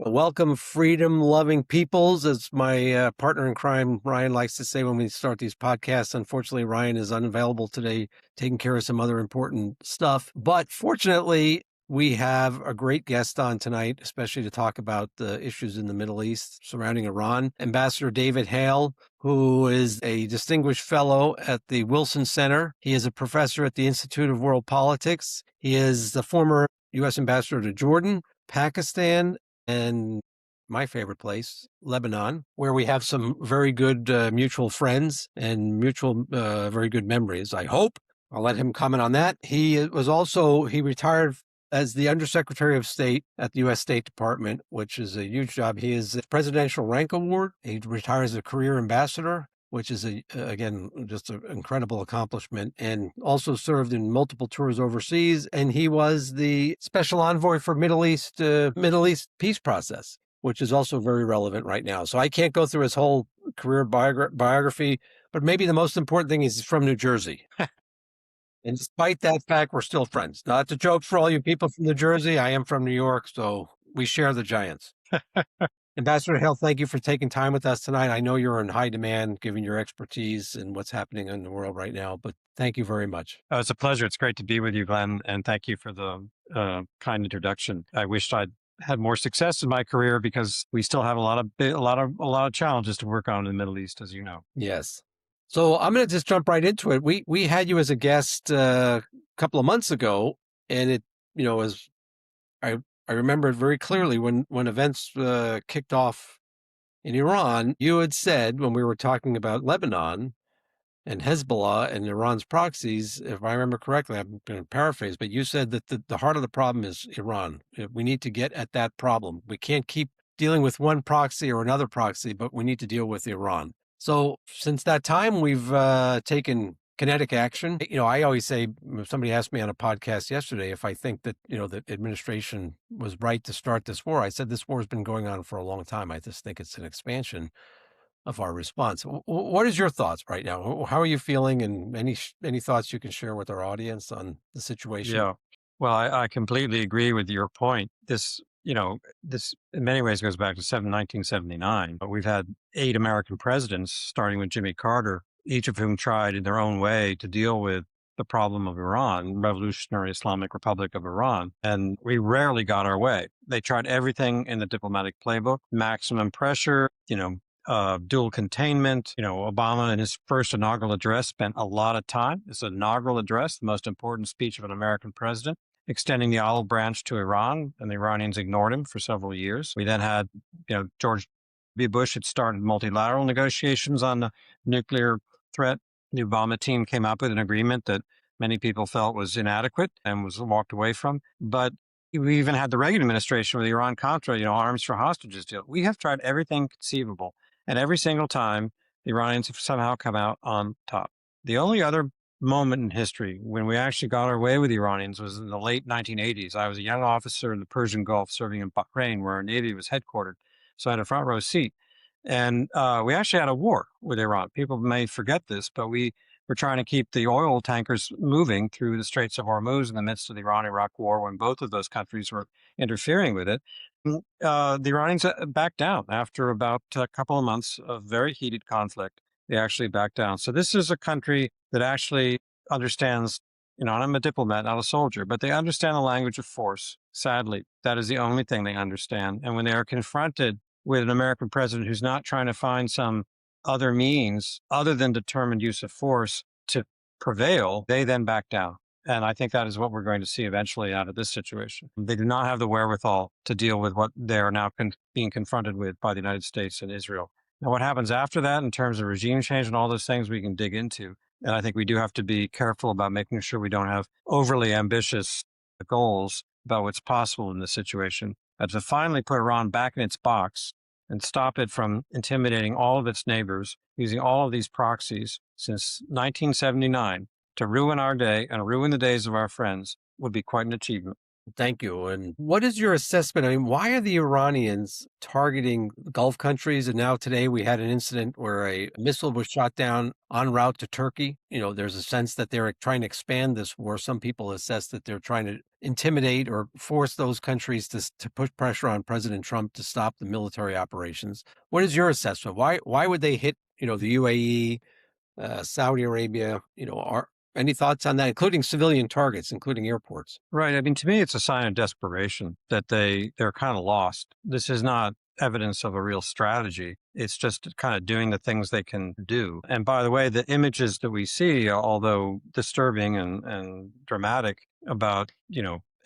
Well, welcome, freedom-loving peoples, as my partner in crime, Ryan, likes to say when we start these podcasts. Unfortunately, Ryan is unavailable today, taking care of some other important stuff. But fortunately, we have a great guest on tonight, especially to talk about the issues in the Middle East surrounding Iran. Ambassador David Hale, who is a distinguished fellow at the Wilson Center. He is a professor at the Institute of World Politics. He is the former U.S. ambassador to Jordan, Pakistan, and my favorite place, Lebanon, where we have some very good mutual friends and mutual very good memories, I hope. I'll let him comment on that. He retired as the Undersecretary of State at the U.S. State Department, which is a huge job. He is a Presidential Rank Award. He retires as a career ambassador, which is, again, just an incredible accomplishment, and also served in multiple tours overseas. And he was the special envoy for Middle East peace process, which is also very relevant right now. So I can't go through his whole career biography, but maybe the most important thing is he's from New Jersey. And despite that fact, we're still friends. Not a joke for all you people from New Jersey. I am from New York, so we share the giants. Ambassador Hale, thank you for taking time with us tonight. I know you're in high demand, given your expertise and what's happening in the world right now, but thank you very much. It's a pleasure. It's great to be with you, Glenn, and thank you for the kind introduction. I wished I'd had more success in my career because we still have a lot of challenges to work on in the Middle East, as you know. Yes. So I'm going to just jump right into it. We had you as a guest a couple of months ago, and it was I remember it very clearly when events kicked off in Iran. You had said, when we were talking about Lebanon and Hezbollah and Iran's proxies, if I remember correctly, I'm going to paraphrase, but you said that the heart of the problem is Iran. We need to get at that problem. We can't keep dealing with one proxy or another proxy, but we need to deal with Iran. So since that time, we've taken kinetic action. I always say, somebody asked me on a podcast yesterday if I think that, the administration was right to start this war. I said this war has been going on for a long time. I just think it's an expansion of our response. What is your thoughts right now? How are you feeling, and any thoughts you can share with our audience on the situation? Yeah. Well, I completely agree with your point. This in many ways goes back to 1979. But we've had 8 American presidents, starting with Jimmy Carter, each of whom tried in their own way to deal with the problem of Iran, Revolutionary Islamic Republic of Iran. And we rarely got our way. They tried everything in the diplomatic playbook: maximum pressure, dual containment. Obama, in his first inaugural address, spent a lot of time. It's an inaugural address, the most important speech of an American president, extending the olive branch to Iran, and the Iranians ignored him for several years. We then had, George W. Bush had started multilateral negotiations on the nuclear threat. The Obama team came up with an agreement that many people felt was inadequate and was walked away from. But we even had the Reagan administration with the Iran-Contra, arms for hostages deal. We have tried everything conceivable, and every single time, the Iranians have somehow come out on top. The only other moment in history when we actually got our way with the Iranians was in the late 1980s. I was a young officer in the Persian Gulf serving in Bahrain, where our Navy was headquartered. So I had a front row seat. And we actually had a war with Iran. People may forget this, but we were trying to keep the oil tankers moving through the Straits of Hormuz in the midst of the Iran-Iraq war, when both of those countries were interfering with it. The Iranians backed down after about a couple of months of very heated conflict. They actually backed down. So this is a country that actually understands, I'm a diplomat, not a soldier, but they understand the language of force. Sadly, that is the only thing they understand. And when they are confronted with an American president who's not trying to find some other means other than determined use of force to prevail, they then back down. And I think that is what we're going to see eventually out of this situation. They do not have the wherewithal to deal with what they are now being confronted with by the United States and Israel. Now, what happens after that in terms of regime change and all those things we can dig into. And I think we do have to be careful about making sure we don't have overly ambitious goals about what's possible in this situation. But to finally put Iran back in its box and stop it from intimidating all of its neighbors, using all of these proxies since 1979 to ruin our day and ruin the days of our friends, would be quite an achievement. Thank you. And what is your assessment? I mean, why are the Iranians targeting Gulf countries? And now today we had an incident where a missile was shot down en route to Turkey. There's a sense that they're trying to expand this war. Some people assess that they're trying to intimidate or force those countries to put pressure on President Trump to stop the military operations. What is your assessment? Why would they hit, the UAE, Saudi Arabia? Are any thoughts on that, including civilian targets, including airports? Right. I mean, to me, it's a sign of desperation that they're kind of lost. This is not evidence of a real strategy. It's just kind of doing the things they can do. And by the way, the images that we see, although disturbing and dramatic about,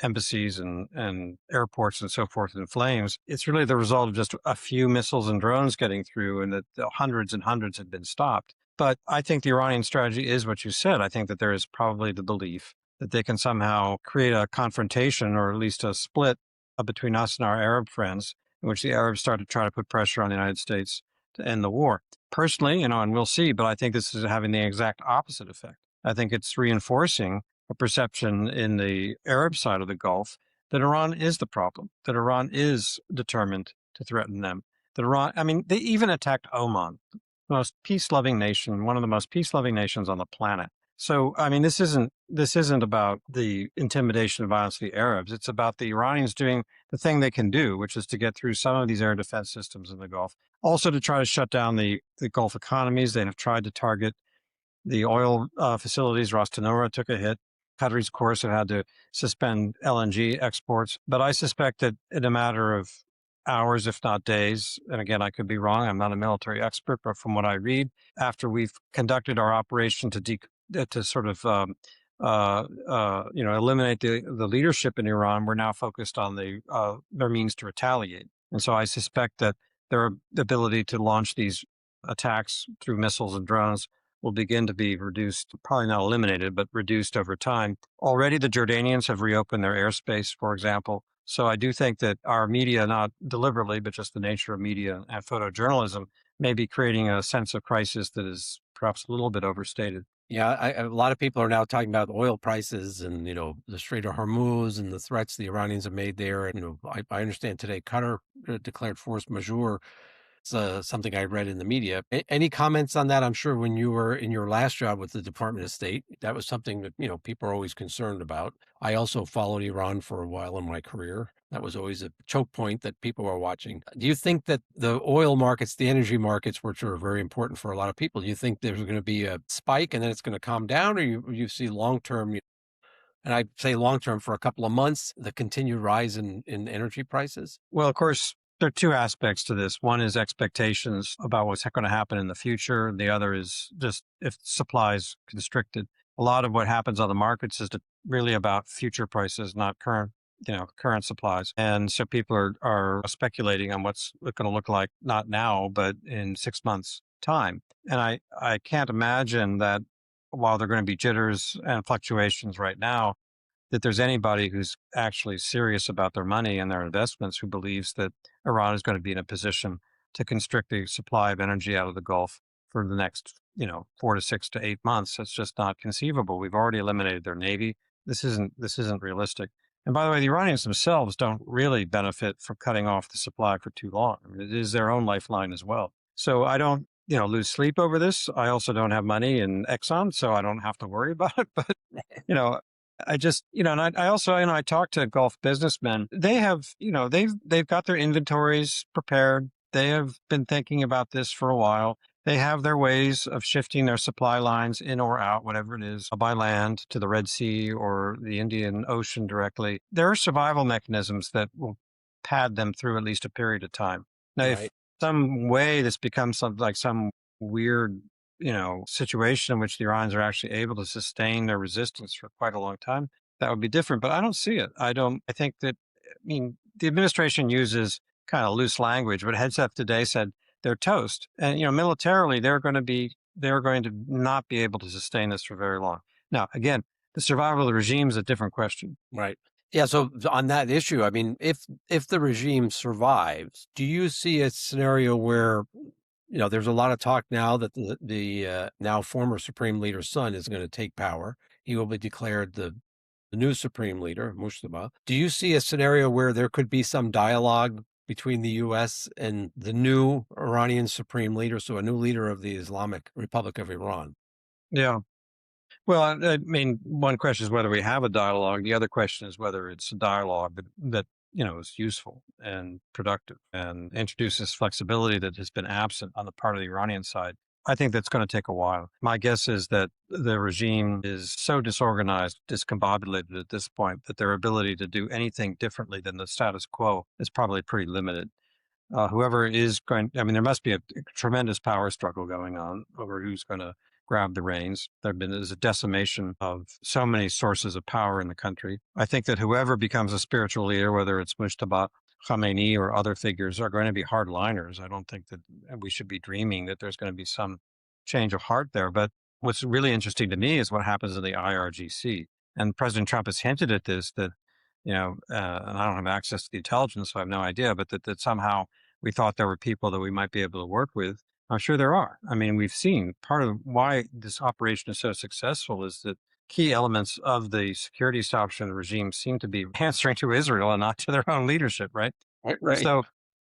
embassies and airports and so forth in flames, it's really the result of just a few missiles and drones getting through, and that the hundreds and hundreds had been stopped. But I think the Iranian strategy is what you said. I think that there is probably the belief that they can somehow create a confrontation or at least a split between us and our Arab friends, in which the Arabs start to try to put pressure on the United States to end the war. Personally, and we'll see, but I think this is having the exact opposite effect. I think it's reinforcing a perception in the Arab side of the Gulf that Iran is the problem, that Iran is determined to threaten them. That Iran, I mean, they even attacked Oman, the most peace-loving nation, one of the most peace-loving nations on the planet. So, I mean, this isn't about the intimidation and violence of the Arabs. It's about the Iranians doing the thing they can do, which is to get through some of these air defense systems in the Gulf. Also, to try to shut down the Gulf economies. They have tried to target the oil facilities. Ras Tanura took a hit. Qataris, of course, have had to suspend LNG exports. But I suspect that in a matter of hours, if not days, and again, I could be wrong, I'm not a military expert, but from what I read, after we've conducted our operation to sort of eliminate the leadership in Iran, we're now focused on their means to retaliate. And so I suspect that their ability to launch these attacks through missiles and drones will begin to be reduced, probably not eliminated, but reduced over time. Already the Jordanians have reopened their airspace, for example. So I do think that our media, not deliberately, but just the nature of media and photojournalism, may be creating a sense of crisis that is perhaps a little bit overstated. Yeah, a lot of people are now talking about oil prices and, the Strait of Hormuz and the threats the Iranians have made there. And, I understand today Qatar declared force majeure. It's something I read in the media. Any comments on that? I'm sure when you were in your last job with the Department of State, that was something that, people are always concerned about. I also followed Iran for a while in my career. That was always a choke point that people were watching. Do you think that the oil markets, the energy markets, which are very important for a lot of people, do you think there's going to be a spike and then it's going to calm down, or you see long term, and I say long term for a couple of months, the continued rise in energy prices? Well, of course, there are two aspects to this. One is expectations about what's going to happen in the future. The other is just if supply is constricted. A lot of what happens on the markets is really about future prices, not current supplies. And so people are speculating on what's going to look like, not now, but in 6 months' time. And I can't imagine that while there are going to be jitters and fluctuations right now, that there's anybody who's actually serious about their money and their investments who believes that Iran is going to be in a position to constrict the supply of energy out of the Gulf for the next, 4 to 6 to 8 months. That's just not conceivable. We've already eliminated their navy. This isn't realistic. And by the way, the Iranians themselves don't really benefit from cutting off the supply for too long. I mean, it is their own lifeline as well. So I don't, lose sleep over this. I also don't have money in Exxon, so I don't have to worry about it. But, I just, and I also, I talk to Gulf businessmen. They have, they've got their inventories prepared. They have been thinking about this for a while. They have their ways of shifting their supply lines in or out, whatever it is, by land to the Red Sea or the Indian Ocean directly. There are survival mechanisms that will pad them through at least a period of time. Now, if Right. some way this becomes some weird situation in which the Iranians are actually able to sustain their resistance for quite a long time, that would be different. But I don't see it. I think that, the administration uses kind of loose language, but Heads Up today said they're toast. And, militarily, they're going to not be able to sustain this for very long. Now, again, the survival of the regime is a different question. Right. Yeah. So on that issue, I mean, if the regime survives, do you see a scenario where, there's a lot of talk now that the now former Supreme Leader's son is going to take power. He will be declared the the new supreme leader, Mustafa. Do you see a scenario where there could be some dialogue between the U.S. and the new Iranian supreme leader, so a new leader of the Islamic Republic of Iran? Yeah. Well, I mean, one question is whether we have a dialogue. The other question is whether it's a dialogue that is useful and productive and introduces flexibility that has been absent on the part of the Iranian side. I think that's going to take a while. My guess is that the regime is so disorganized, discombobulated at this point that their ability to do anything differently than the status quo is probably pretty limited. Whoever is going, I mean, there must be a tremendous power struggle going on over who's going to grab the reins. There's a decimation of so many sources of power in the country. I think that whoever becomes a spiritual leader, whether it's Mustafa Khamenei or other figures, are going to be hardliners. I don't think that we should be dreaming that there's going to be some change of heart there. But what's really interesting to me is what happens in the IRGC. And President Trump has hinted at this, that and I don't have access to the intelligence, so I have no idea, but that somehow we thought there were people that we might be able to work with. I'm sure there are. I mean, we've seen part of why this operation is so successful is that key elements of the security establishment regime seem to be answering to Israel and not to their own leadership, right? Right.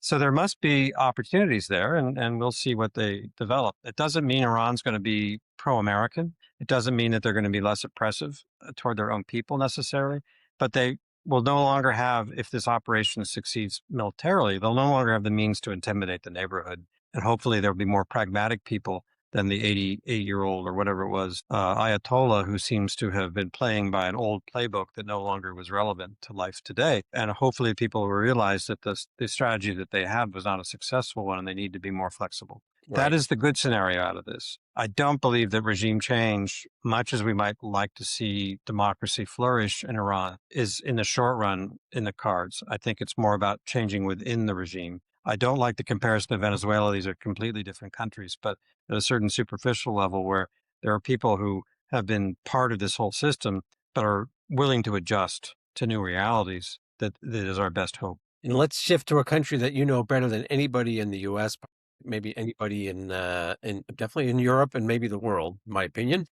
So there must be opportunities there, and we'll see what they develop. It doesn't mean Iran's going to be pro-American. It doesn't mean that they're going to be less oppressive toward their own people necessarily, but they will no longer have, if this operation succeeds militarily, they'll no longer have the means to intimidate the neighborhood. And hopefully there'll be more pragmatic people than the 88-year-old or whatever it was, Ayatollah, who seems to have been playing by an old playbook that no longer was relevant to life today. And hopefully people will realize that the strategy that they had was not a successful one and they need to be more flexible. Right. That is the good scenario out of this. I don't believe that regime change, much as we might like to see democracy flourish in Iran, is in the short run in the cards. I think it's more about changing within the regime. I don't like the comparison to Venezuela. These are completely different countries, but at a certain superficial level where there are people who have been part of this whole system but are willing to adjust to new realities, that is our best hope. And let's shift to a country that you know better than anybody in the U.S., maybe anybody in definitely in Europe and maybe the world, in my opinion,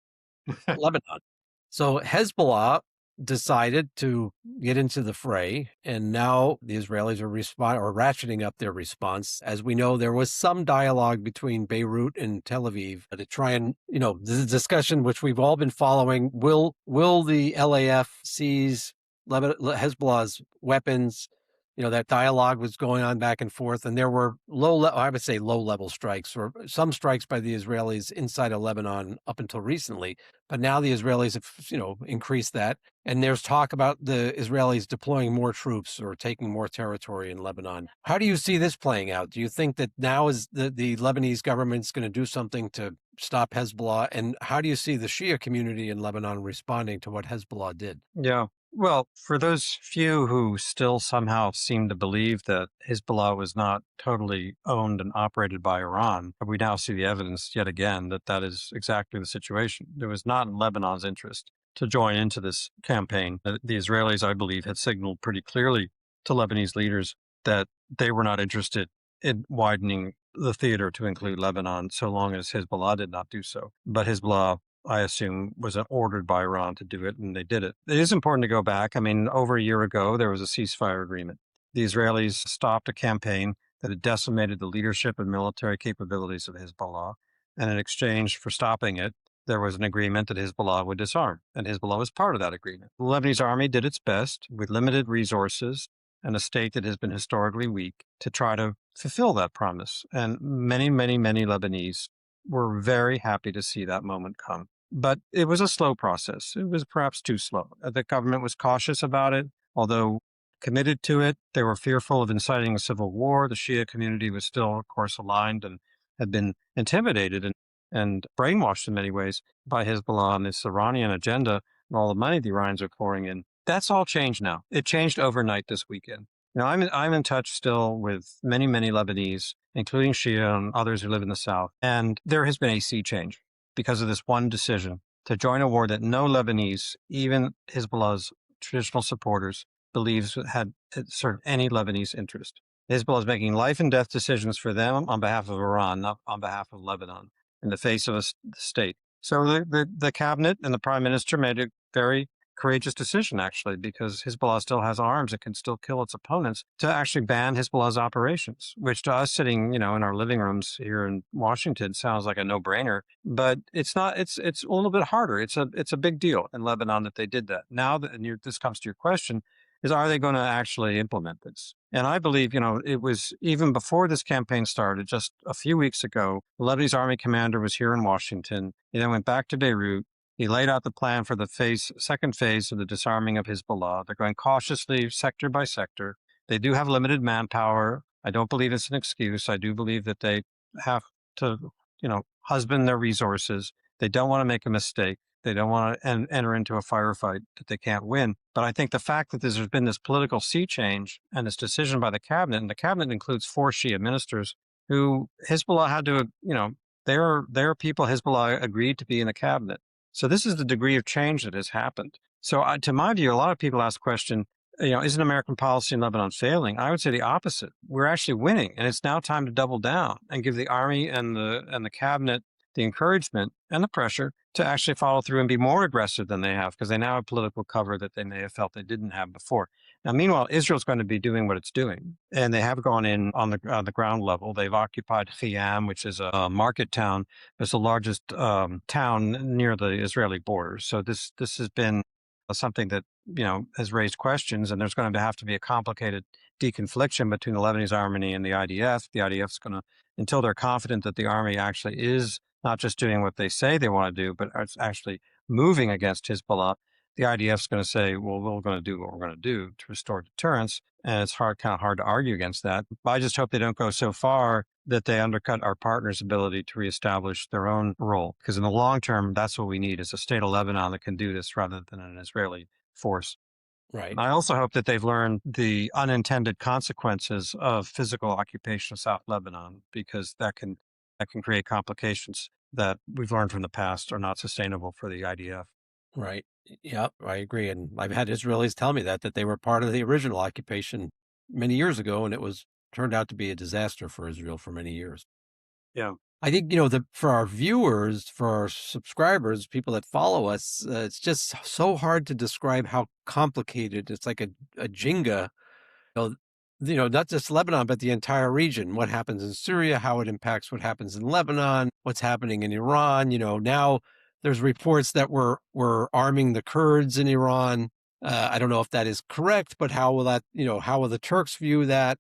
Lebanon. So Hezbollah decided to get into the fray, and now the Israelis are ratcheting up their response. As we know, there was some dialogue between Beirut and Tel Aviv to try and, the discussion which we've all been following. Will the LAF seize Hezbollah's weapons? That dialogue was going on back and forth, and there were low-level strikes, or some strikes by the Israelis inside of Lebanon up until recently. But now the Israelis have, increased that, and there's talk about the Israelis deploying more troops or taking more territory in Lebanon. How do you see this playing out? Do you think that now is the Lebanese government's going to do something to stop Hezbollah? And how do you see the Shia community in Lebanon responding to what Hezbollah did? Yeah. Well, for those few who still somehow seem to believe that Hezbollah was not totally owned and operated by Iran, we now see the evidence yet again that is exactly the situation. It was not in Lebanon's interest to join into this campaign. The Israelis, I believe, had signaled pretty clearly to Lebanese leaders that they were not interested in widening the theater to include Lebanon so long as Hezbollah did not do so. But Hezbollah, I assume, was ordered by Iran to do it, and they did it. It is important to go back. I mean, over a year ago, there was a ceasefire agreement. The Israelis stopped a campaign that had decimated the leadership and military capabilities of Hezbollah, and in exchange for stopping it, there was an agreement that Hezbollah would disarm, and Hezbollah was part of that agreement. The Lebanese army did its best with limited resources and a state that has been historically weak to try to fulfill that promise. And many, many, many Lebanese were very happy to see that moment come. But it was a slow process. It was perhaps too slow. The government was cautious about it, although committed to it. They were fearful of inciting a civil war. The Shia community was still, of course, aligned and had been intimidated and brainwashed in many ways by Hezbollah and this Iranian agenda and all the money the Iranians are pouring in. That's all changed now. It changed overnight this weekend. I'm in touch still with many, many Lebanese, including Shia and others who live in the South. And there has been a sea change because of this one decision to join a war that no Lebanese, even Hezbollah's traditional supporters, believes had served any Lebanese interest. Hezbollah is making life and death decisions for them on behalf of Iran, not on behalf of Lebanon, in the face of the state. So the cabinet and the prime minister made a very courageous decision, actually, because Hezbollah still has arms. It can still kill its opponents, to actually ban Hezbollah's operations, which to us sitting, in our living rooms here in Washington sounds like a no-brainer, but it's not. It's a little bit harder. It's a big deal in Lebanon that they did that. Now that, this comes to your question, is are they going to actually implement this? And I believe, it was even before this campaign started, just a few weeks ago, the Lebanese army commander was here in Washington. He then went back to Beirut. He laid out the plan for the second phase of the disarming of Hezbollah. They're going cautiously, sector by sector. They do have limited manpower. I don't believe it's an excuse. I do believe that they have to, husband their resources. They don't want to make a mistake. They don't want to enter into a firefight that they can't win. But I think the fact that there's been this political sea change and this decision by the cabinet, and the cabinet includes 4 Shia ministers who Hezbollah had to, their people, Hezbollah, agreed to be in the cabinet. So this is the degree of change that has happened. So to my view, a lot of people ask the question, isn't American policy in Lebanon failing? I would say the opposite. We're actually winning, and it's now time to double down and give the army and the cabinet the encouragement and the pressure to actually follow through and be more aggressive than they have, because they now have political cover that they may have felt they didn't have before. Now, meanwhile, Israel's going to be doing what it's doing, and they have gone in on the ground level. They've occupied Khiam, which is a market town. It's the largest town near the Israeli border. So this has been something that has raised questions, and there's going to have to be a complicated deconfliction between the Lebanese army and the IDF. The IDF is going to, until they're confident that the army actually is not just doing what they say they want to do, but it's actually moving against Hezbollah, the IDF is going to say, well, we're going to do what we're going to do to restore deterrence. And it's kind of hard to argue against that. But I just hope they don't go so far that they undercut our partners' ability to reestablish their own role. Because in the long term, that's what we need, is a state of Lebanon that can do this rather than an Israeli force. Right. And I also hope that they've learned the unintended consequences of physical occupation of South Lebanon, because that can create complications that we've learned from the past are not sustainable for the IDF. Right. Yeah, I agree. And I've had Israelis tell me that they were part of the original occupation many years ago, and it turned out to be a disaster for Israel for many years. Yeah. I think, for our viewers, for our subscribers, people that follow us, it's just so hard to describe how complicated. It's like a Jenga, not just Lebanon, but the entire region. What happens in Syria, how it impacts what happens in Lebanon, what's happening in Iran. Now there's reports that we're arming the Kurds in Iran. I don't know if that is correct, but how will the Turks view that?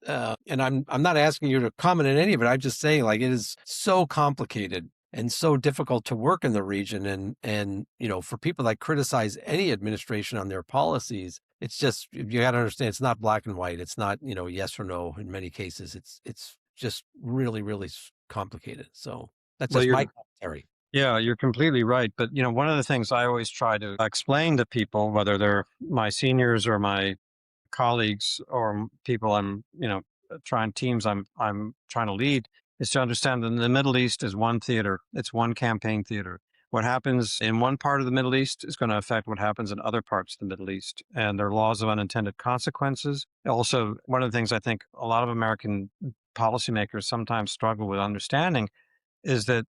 And I'm not asking you to comment on any of it. I'm just saying, it is so complicated and so difficult to work in the region. And for people that criticize any administration on their policies, it's just, you got to understand, it's not black and white. It's not, yes or no. In many cases, it's just really, really complicated. So that's just my commentary. Yeah, you're completely right. But, one of the things I always try to explain to people, whether they're my seniors or my colleagues or people I'm trying to lead, is to understand that the Middle East is one theater. It's one campaign theater. What happens in one part of the Middle East is going to affect what happens in other parts of the Middle East, and there are laws of unintended consequences. Also, one of the things I think a lot of American policymakers sometimes struggle with understanding is that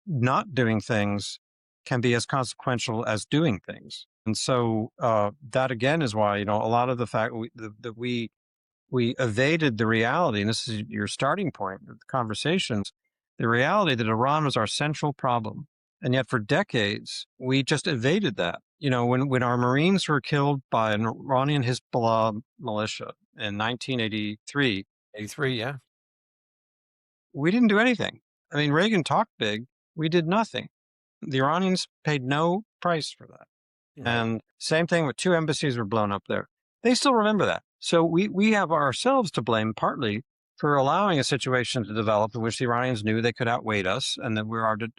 not doing things can be as consequential as doing things. And so that again is why, a lot of the fact that we evaded the reality, and this is your starting point of the conversations, the reality that Iran was our central problem. And yet for decades, we just evaded that. When our Marines were killed by an Iranian Hezbollah militia in 1983. 83, yeah. We didn't do anything. I mean, Reagan talked big. We did nothing. The Iranians paid no price for that. Right. And same thing with 2 embassies were blown up there. They still remember that. So we have ourselves to blame partly for allowing a situation to develop in which the Iranians knew they could outweigh us, and that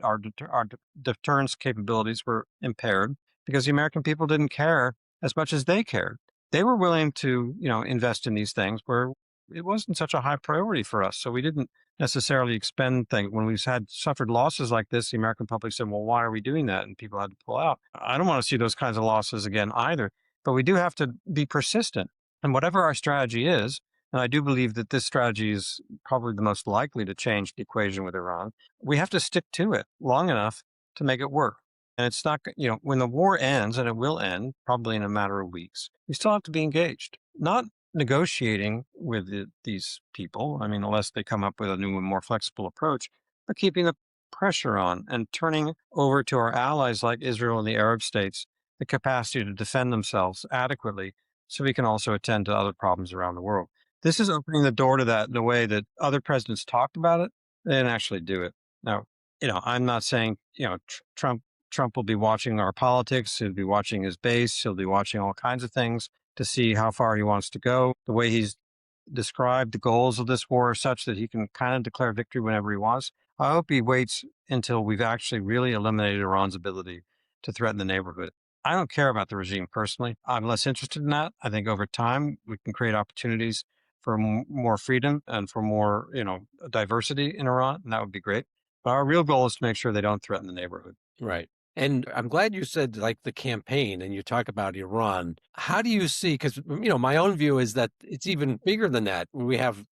our deterrence capabilities were impaired because the American people didn't care as much as they cared. They were willing to, invest in these things where it wasn't such a high priority for us. So we didn't necessarily expend things. When we've suffered losses like this, the American public said, well, why are we doing that? And people had to pull out. I don't want to see those kinds of losses again either, but we do have to be persistent. And whatever our strategy is, and I do believe that this strategy is probably the most likely to change the equation with Iran, we have to stick to it long enough to make it work. And it's not, when the war ends, and it will end probably in a matter of weeks, we still have to be engaged, not negotiating with these people. I mean, unless they come up with a new and more flexible approach, but keeping the pressure on and turning over to our allies like Israel and the Arab states the capacity to defend themselves adequately so we can also attend to other problems around the world. This is opening the door to that in a way that other presidents talked about it. They didn't actually do it. Now, I'm not saying, Trump will be watching our politics. He'll be watching his base. He'll be watching all kinds of things to see how far he wants to go. The way he's described the goals of this war are such that he can kind of declare victory whenever he wants. I hope he waits until we've actually really eliminated Iran's ability to threaten the neighborhood. I don't care about the regime personally. I'm less interested in that. I think over time we can create opportunities for more freedom and for more, diversity in Iran, and that would be great. But our real goal is to make sure they don't threaten the neighborhood. Right. And I'm glad you said like the campaign and you talk about Iran. How do you see, because my own view is that it's even bigger than that. We have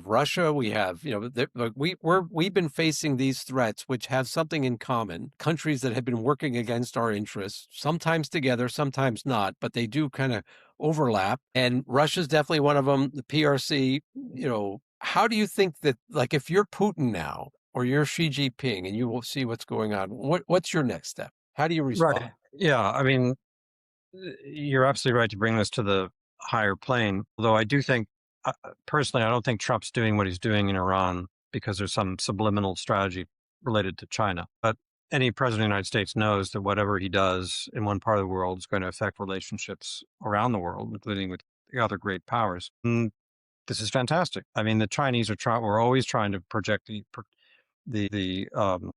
Russia, we have, like we've been facing these threats which have something in common. Countries that have been working against our interests, sometimes together, sometimes not, but they do kind of overlap. And Russia's definitely one of them, the PRC, how do you think that, like, if you're Putin now, or you're Xi Jinping and you will see what's going on, what's your next step? How do you Right. respond? Yeah. I mean, you're absolutely right to bring this to the higher plane. Although I do think, personally, I don't think Trump's doing what he's doing in Iran because there's some subliminal strategy related to China. But any president of the United States knows that whatever he does in one part of the world is going to affect relationships around the world, including with the other great powers. And this is fantastic. I mean, the Chinese we're always trying to project the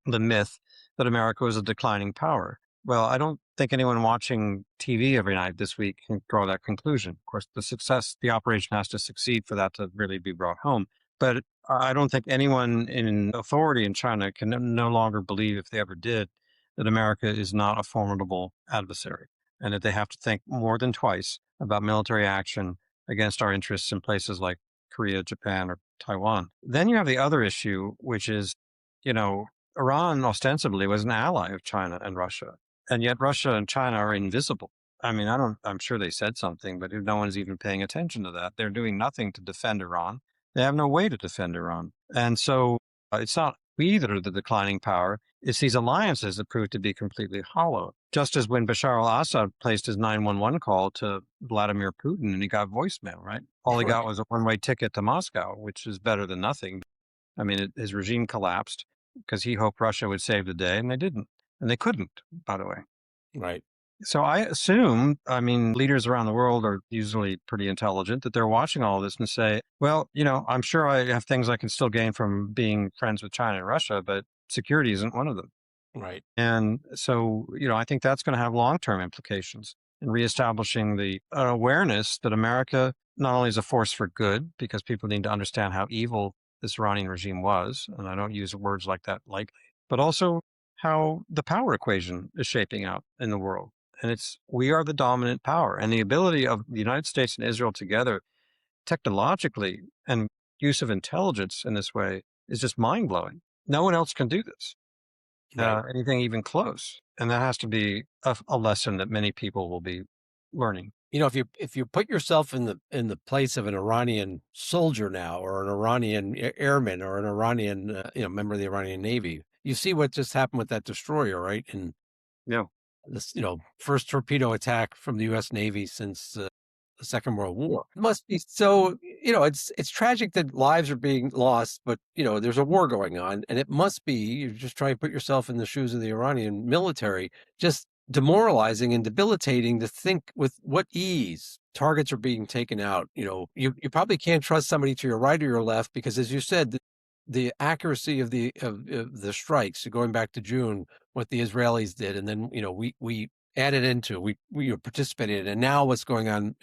myth that America was a declining power. Well, I don't think anyone watching TV every night this week can draw that conclusion. Of course, the operation has to succeed for that to really be brought home. But I don't think anyone in authority in China can no longer believe, if they ever did, that America is not a formidable adversary and that they have to think more than twice about military action against our interests in places like Korea, Japan, or Taiwan. Then you have the other issue, which is, Iran ostensibly was an ally of China and Russia, and yet Russia and China are invisible. I mean, I'm sure they said something, but no one's even paying attention to that. They're doing nothing to defend Iran. They have no way to defend Iran. And so it's not we that are the declining power. It's these alliances that prove to be completely hollow. Just as when Bashar al-Assad placed his 911 call to Vladimir Putin and he got voicemail, right? All he got was a one-way ticket to Moscow, which is better than nothing. I mean, his regime collapsed because he hoped Russia would save the day, and they didn't. And they couldn't, by the way. Right. So I assume, leaders around the world are usually pretty intelligent, that they're watching all this and say, well, I'm sure I have things I can still gain from being friends with China and Russia, but security isn't one of them. Right. And so, I think that's going to have long-term implications in reestablishing the awareness that America not only is a force for good, because people need to understand how evil this Iranian regime was, and I don't use words like that lightly, but also how the power equation is shaping out in the world. And we are the dominant power, and the ability of the United States and Israel together technologically and use of intelligence in this way is just mind-blowing. No one else can do this, Right. anything even close. And that has to be a lesson that many people will be learning. If you put yourself in the place of an Iranian soldier now, or an Iranian airman, or an Iranian member of the Iranian Navy, you see what just happened with that destroyer, right? And Yeah. this, first torpedo attack from the U.S. Navy since the Second World War. It must be so. It's tragic that lives are being lost, but there's a war going on, and it must be. You just try and put yourself in the shoes of the Iranian military, just demoralizing and debilitating to think with what ease targets are being taken out. You probably can't trust somebody to your right or your left because, as you said, the accuracy of the strikes, going back to June, what the Israelis did, and then we added into, we participated in, and now what's going on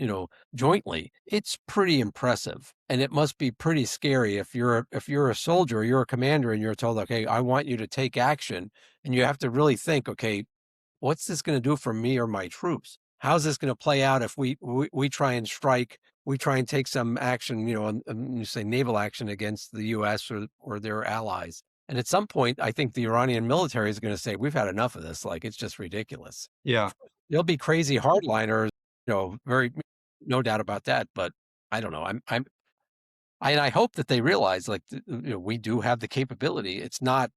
jointly, it's pretty impressive, and it must be pretty scary if you're a soldier or you're a commander and you're told, okay, I want you to take action, and you have to really think, okay, what's this going to do for me or my troops? How's this going to play out if we try and strike, we try and take some action, and you say naval action against the U.S. or their allies? And at some point, I think the Iranian military is going to say, we've had enough of this. Like, it's just ridiculous. Yeah. There'll be crazy hardliners, very, no doubt about that. But I don't know. I hope that they realize, like, we do have the capability. It's not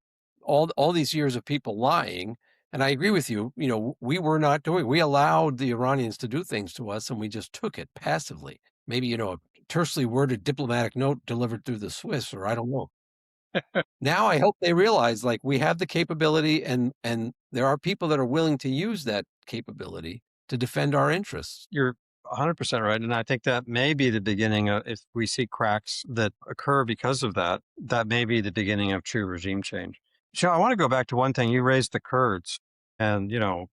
all these years of people lying. And I agree with you. We were not doing. We allowed the Iranians to do things to us, and we just took it passively. Maybe a tersely worded diplomatic note delivered through the Swiss, or I don't know. Now I hope they realize, like, we have the capability, and there are people that are willing to use that capability to defend our interests. You're 100% right. And I think that may be the beginning of, if we see cracks that occur because of that, that may be the beginning of true regime change. So I want to go back to one thing. You raised the Kurds, and,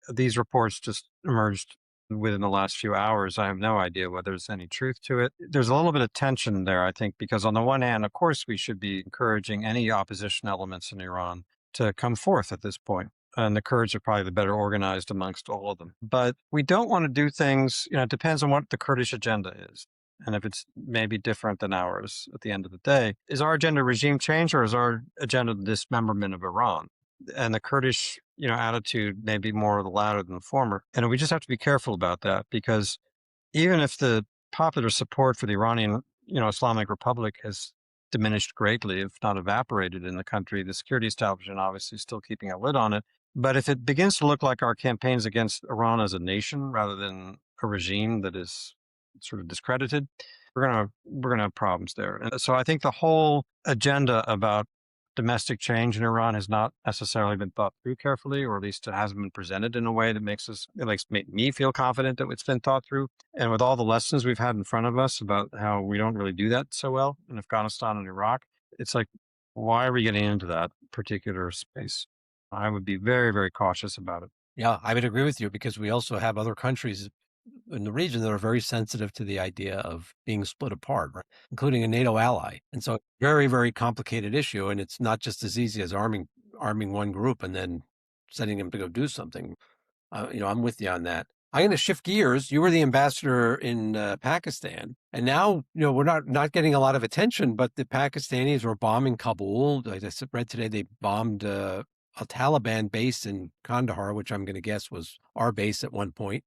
these reports just emerged within the last few hours. I have no idea whether there's any truth to it. There's a little bit of tension there, I think, because on the one hand, of course, we should be encouraging any opposition elements in Iran to come forth at this point. And the Kurds are probably the better organized amongst all of them. But we don't want to do things, it depends on what the Kurdish agenda is. And if it's maybe different than ours at the end of the day. Is our agenda regime change, or is our agenda the dismemberment of Iran? And the Kurdish, attitude may be more of the latter than the former. And we just have to be careful about that, because even if the popular support for the Iranian, Islamic Republic has diminished greatly, if not evaporated in the country, the security establishment obviously is still keeping a lid on it. But if it begins to look like our campaigns against Iran as a nation rather than a regime that is sort of discredited, we're gonna have problems there. And so I think the whole agenda about domestic change in Iran has not necessarily been thought through carefully, or at least it hasn't been presented in a way that makes me feel confident that it's been thought through. And with all the lessons we've had in front of us about how we don't really do that so well in Afghanistan and Iraq, it's like, why are we getting into that particular space? I would be very, very cautious about it. Yeah, I would agree with you, because we also have other countries in the region that are very sensitive to the idea of being split apart, right? Including a NATO ally. And so, very, very complicated issue. And it's not just as easy as arming one group and then sending them to go do something. I'm with you on that. I'm going to shift gears. You were the ambassador in Pakistan, and now we're not getting a lot of attention. But the Pakistanis were bombing Kabul. I just read today they bombed a Taliban base in Kandahar, which I'm going to guess was our base at one point.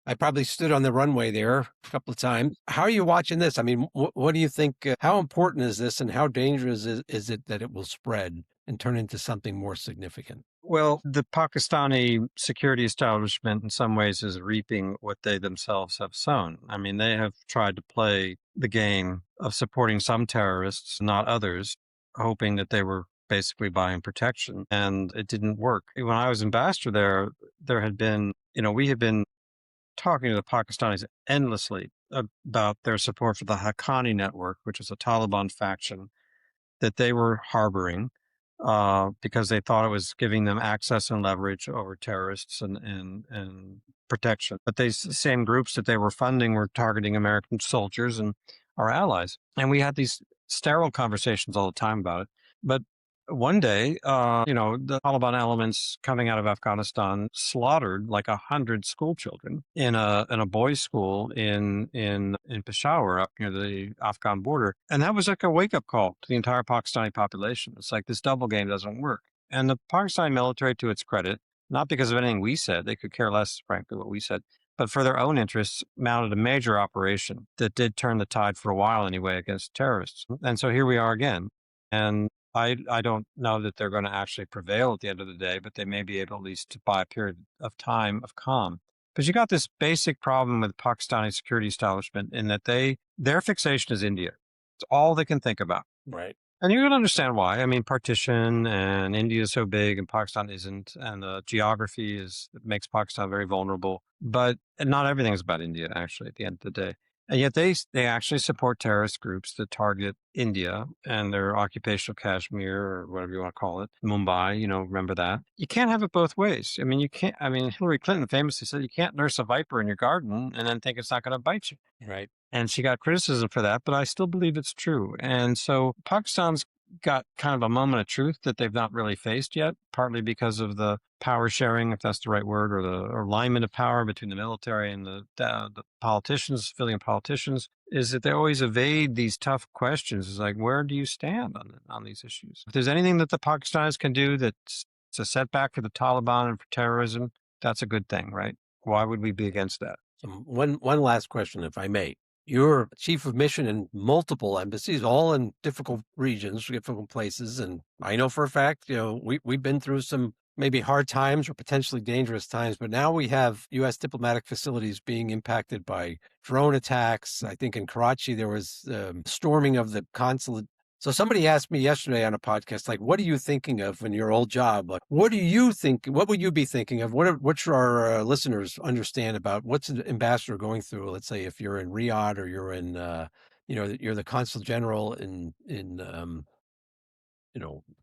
I probably stood on the runway there a couple of times. How are you watching this? I mean, what do you think? How important is this, and how dangerous is it that it will spread and turn into something more significant? Well, the Pakistani security establishment in some ways is reaping what they themselves have sown. I mean, they have tried to play the game of supporting some terrorists, not others, hoping that they were basically buying protection, and it didn't work. When I was ambassador there had been, we had been talking to the Pakistanis endlessly about their support for the Haqqani network, which is a Taliban faction that they were harboring because they thought it was giving them access and leverage over terrorists and protection. But these same groups that they were funding were targeting American soldiers and our allies. And we had these sterile conversations all the time about it. But one day, the Taliban elements coming out of Afghanistan slaughtered like 100 school children in a boys' school in Peshawar, up near the Afghan border, and that was like a wake up call to the entire Pakistani population. It's like, this double game doesn't work. And the Pakistani military, to its credit, not because of anything we said, they could care less, frankly, what we said, but for their own interests, mounted a major operation that did turn the tide for a while anyway against terrorists. And so here we are again. And I don't know that they're going to actually prevail at the end of the day, but they may be able at least to buy a period of time of calm. Because you got this basic problem with Pakistani security establishment in that their fixation is India. It's all they can think about. Right. And you can understand why. I mean, partition, and India is so big and Pakistan isn't, and the geography makes Pakistan very vulnerable. But not everything is about India, actually, at the end of the day. And yet they actually support terrorist groups that target India and their occupational Kashmir, or whatever you want to call it, Mumbai, remember that. You can't have it both ways. I mean, Hillary Clinton famously said, you can't nurse a viper in your garden and then think it's not going to bite you. Right. And she got criticism for that, but I still believe it's true. And so Pakistan's got kind of a moment of truth that they've not really faced yet, partly because of the power sharing, if that's the right word, or the alignment of power between the military and the politicians, civilian politicians. is that they always evade these tough questions. It's like, where do you stand on these issues? If there's anything that the Pakistanis can do that's a setback for the Taliban and for terrorism, that's a good thing, right? Why would we be against that? One last question, if I may. You're chief of mission in multiple embassies, all in difficult regions, difficult places, and I know for a fact, we've been through some maybe hard times or potentially dangerous times, but now we have U.S. diplomatic facilities being impacted by drone attacks. I think in Karachi there was storming of the consulate. So somebody asked me yesterday on a podcast, like, what are you thinking of in your old job? Like, what do you think? What would you be thinking of? What should our listeners understand about what's an ambassador going through? Let's say if you're in Riyadh or you're in, you're the consul general in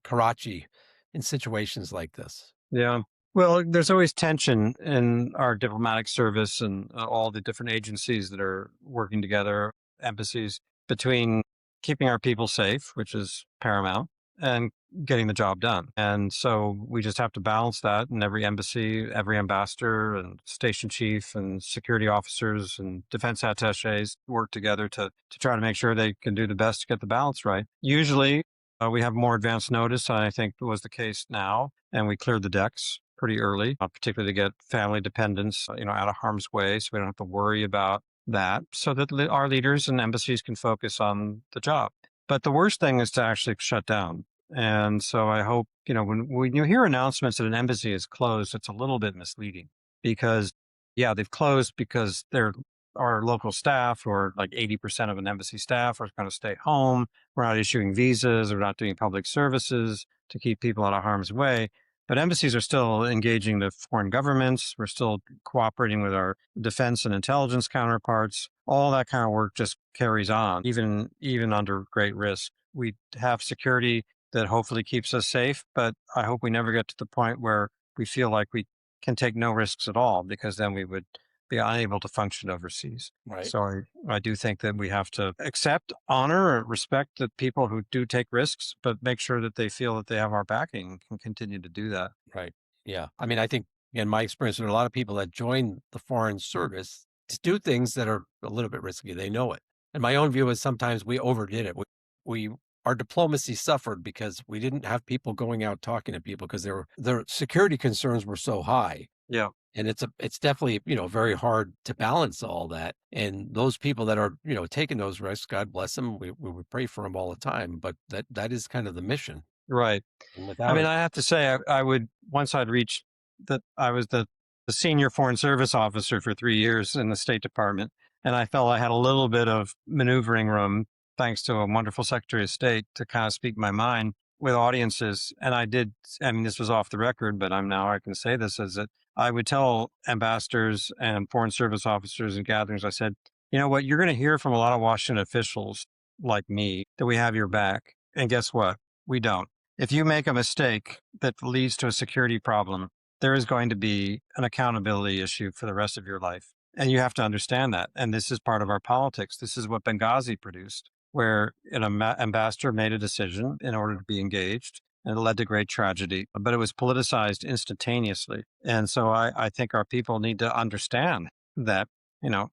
Karachi, in situations like this. Yeah. Well, there's always tension in our diplomatic service and all the different agencies that are working together, embassies, between keeping our people safe, which is paramount, and getting the job done. And so we just have to balance that. And every embassy, every ambassador, and station chief, and security officers, and defense attaches work together to try to make sure they can do the best to get the balance right. Usually, we have more advance notice, and I think was the case now, and we cleared the decks pretty early, particularly to get family dependents, out of harm's way, so we don't have to worry about that, so that our leaders and embassies can focus on the job. But the worst thing is to actually shut down. And so I hope, when you hear announcements that an embassy is closed, it's a little bit misleading because, yeah, they've closed because they're our local staff, or like 80% of an embassy staff, are going to stay home. We're not issuing visas. We're not doing public services to keep people out of harm's way. But embassies are still engaging the foreign governments. We're still cooperating with our defense and intelligence counterparts. All that kind of work just carries on, even under great risk. We have security that hopefully keeps us safe, but I hope we never get to the point where we feel like we can take no risks at all, because then we would be unable to function overseas. Right. So I do think that we have to accept, honor, and respect the people who do take risks, but make sure that they feel that they have our backing and can continue to do that. Right. Yeah. I mean, I think in my experience, there are a lot of people that join the foreign service to do things that are a little bit risky. They know it. And my own view is sometimes we overdid it. We our diplomacy suffered because we didn't have people going out talking to people because their security concerns were so high. Yeah. And it's definitely, very hard to balance all that. And those people that are, taking those risks, God bless them. We would pray for them all the time, but that is kind of the mission. Right. And I without mean, it, I have to say, I would, once I'd reached that, I was the senior foreign service officer for 3 years in the State Department. And I felt I had a little bit of maneuvering room, thanks to a wonderful Secretary of State, to kind of speak my mind with audiences. And I did, I mean, this was off the record, but I can say this, is that I would tell ambassadors and foreign service officers in gatherings, I said, you know what, you're going to hear from a lot of Washington officials like me that we have your back. And guess what? We don't. If you make a mistake that leads to a security problem, there is going to be an accountability issue for the rest of your life. And you have to understand that. And this is part of our politics. This is what Benghazi produced, where an ambassador made a decision in order to be engaged, and it led to great tragedy, but it was politicized instantaneously. And so I think our people need to understand that,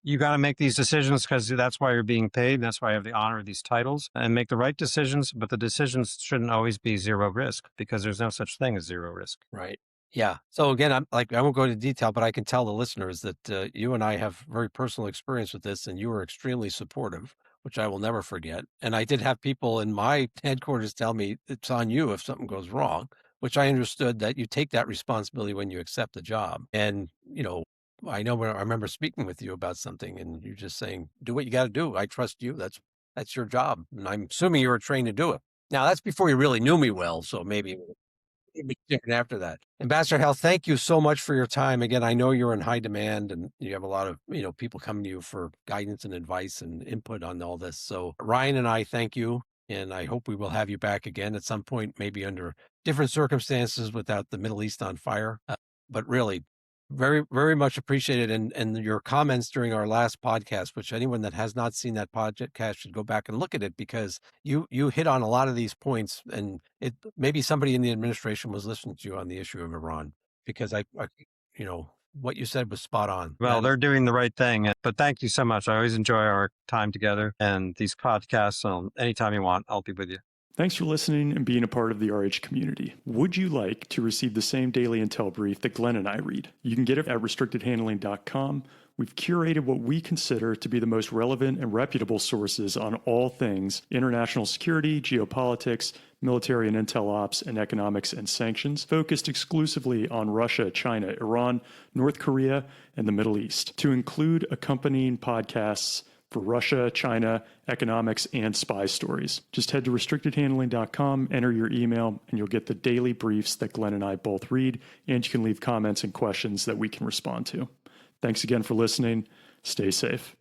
you got to make these decisions because that's why you're being paid. That's why you have the honor of these titles, and make the right decisions. But the decisions shouldn't always be zero risk, because there's no such thing as zero risk. right. Yeah. So again, I won't go into detail, but I can tell the listeners that you and I have very personal experience with this, and you were extremely supportive, which I will never forget. And I did have people in my headquarters tell me it's on you if something goes wrong, which I understood that you take that responsibility when you accept the job. And, I know when I remember speaking with you about something and you just saying, do what you got to do. I trust you. That's your job. And I'm assuming you were trained to do it. Now that's before you really knew me well. So maybe it'd be different after that. Ambassador Hale, thank you so much for your time. Again, I know you're in high demand and you have a lot of, people coming to you for guidance and advice and input on all this. So Ryan and I thank you. And I hope we will have you back again at some point, maybe under different circumstances without the Middle East on fire. But really, very, very much appreciated. And your comments during our last podcast, which anyone that has not seen that podcast should go back and look at it, because you hit on a lot of these points, and it maybe somebody in the administration was listening to you on the issue of Iran, because I you know what you said was spot on. Well, they're doing the right thing. But thank you so much. I always enjoy our time together and these podcasts. Anytime you want, I'll be with you. Thanks for listening and being a part of the RH community. Would you like to receive the same daily intel brief that Glenn and I read? You can get it at restrictedhandling.com. We've curated what we consider to be the most relevant and reputable sources on all things international security, geopolitics, military and intel ops, and economics and sanctions, focused exclusively on Russia, China, Iran, North Korea, and the Middle East, to include accompanying podcasts for Russia, China, economics, and spy stories. Just head to restrictedhandling.com, enter your email, and you'll get the daily briefs that Glenn and I both read, and you can leave comments and questions that we can respond to. Thanks again for listening. Stay safe.